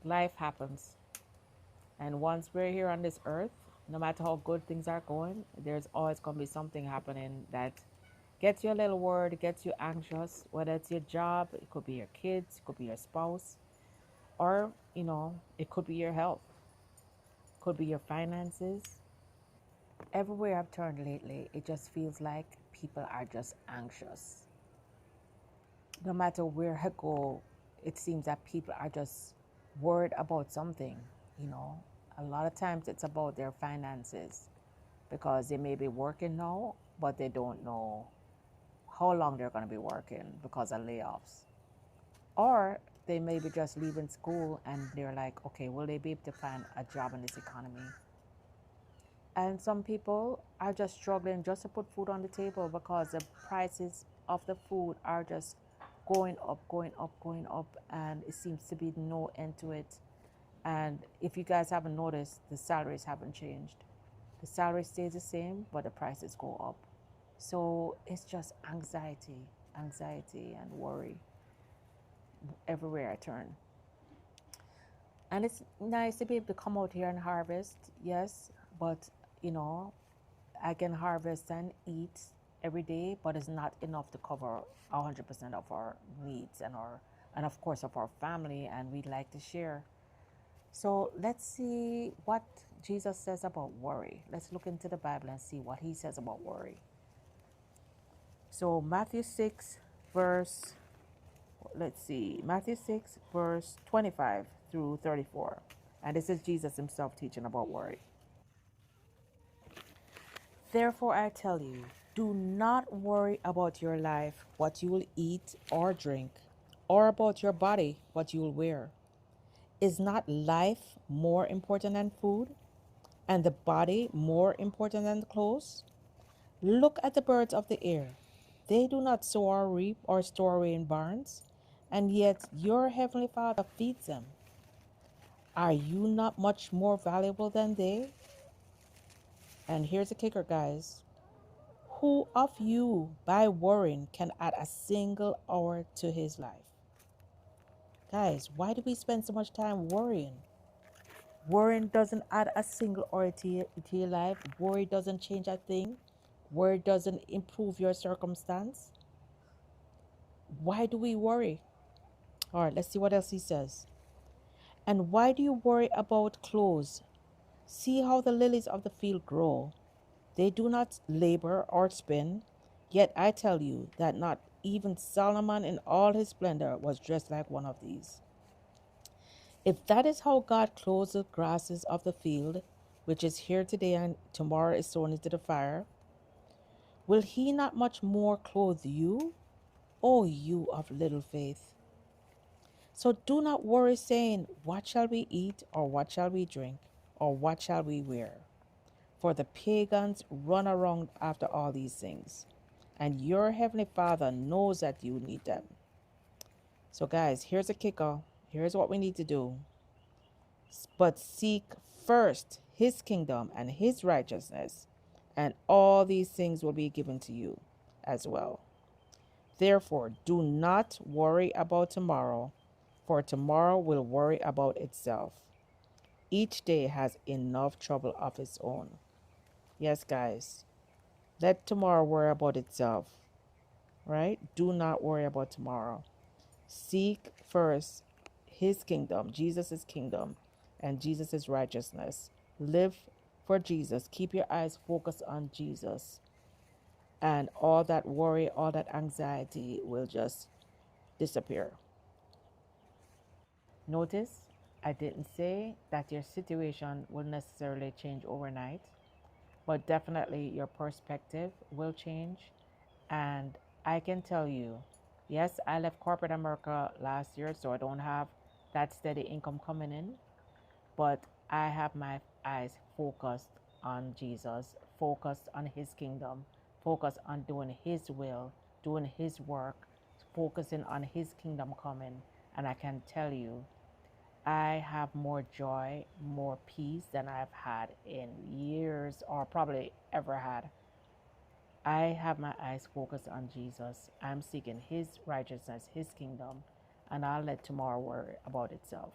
Life happens. And once we're here on this earth, no matter how good things are going, there's always going to be something happening that gets you a little worried, gets you anxious, whether it's your job, it could be your kids, it could be your spouse, or, it could be your health, could be your finances. Everywhere I've turned lately, it just feels like people are just anxious. No matter where I go, it seems that people are just worried about something, you know. A lot of times it's about their finances because they may be working now, but they don't know how long they're going to be working because of layoffs. Or they may be just leaving school and they're like, okay, will they be able to find a job in this economy? And some people are just struggling just to put food on the table because the prices of the food are just going up, going up, going up, and it seems to be no end to it. And if you guys haven't noticed, the salaries haven't changed. The salary stays the same, but the prices go up. So it's just anxiety, anxiety, and worry everywhere I turn. And it's nice to be able to come out here and harvest, yes, but you know, I can harvest and eat every day, but it's not enough to cover 100% of our needs and of course of our family, and we'd like to share. So let's see what Jesus says about worry. Let's look into the Bible and see what he says about worry. So Matthew 6 verse Matthew 6 verse 25 through 34. And this is Jesus himself teaching about worry. Therefore, I tell you, do not worry about your life, what you will eat or drink, or about your body, what you will wear. Is not life more important than food, and the body more important than clothes? Look at the birds of the air. They do not sow or reap or store away in barns, and yet your heavenly Father feeds them. Are you not much more valuable than they? And here's the kicker, guys. Who of you, by worrying, can add a single hour to his life? Guys, why do we spend so much time worrying? Worrying doesn't add a single hour to your life. Worry doesn't change a thing. Worry doesn't improve your circumstance. Why do we worry? All right, let's see what else he says. And why do you worry about clothes? See how the lilies of the field grow. They do not labor or spin. Yet I tell you that not even Solomon in all his splendor was dressed like one of these. If that is how God clothes the grasses of the field, which is here today and tomorrow is thrown into the fire, will he not much more clothe you, O you of little faith? So do not worry, saying, what shall we eat, or what shall we drink, or what shall we wear? For the pagans run around after all these things, and your heavenly Father knows that you need them. So, guys, here's a kicker. Here's what we need to do. But seek first his kingdom and his righteousness, and all these things will be given to you as well. Therefore, do not worry about tomorrow, for tomorrow will worry about itself. Each day has enough trouble of its own. Yes, guys, let tomorrow worry about itself, right? Do not worry about tomorrow. Seek first his kingdom, Jesus' kingdom, and Jesus' righteousness. Live for Jesus. Keep your eyes focused on Jesus. And all that worry, all that anxiety will just disappear. Notice I didn't say that your situation will necessarily change overnight, but definitely your perspective will change. And I can tell you, yes, I left corporate America last year, so I don't have that steady income coming in, but I have my eyes focused on Jesus, focused on his kingdom, focused on doing his will, doing his work, focusing on his kingdom coming. And I can tell you, I have more joy, more peace than I've had in years or probably ever had. I have my eyes focused on Jesus. I'm seeking his righteousness, his kingdom, and I'll let tomorrow worry about itself.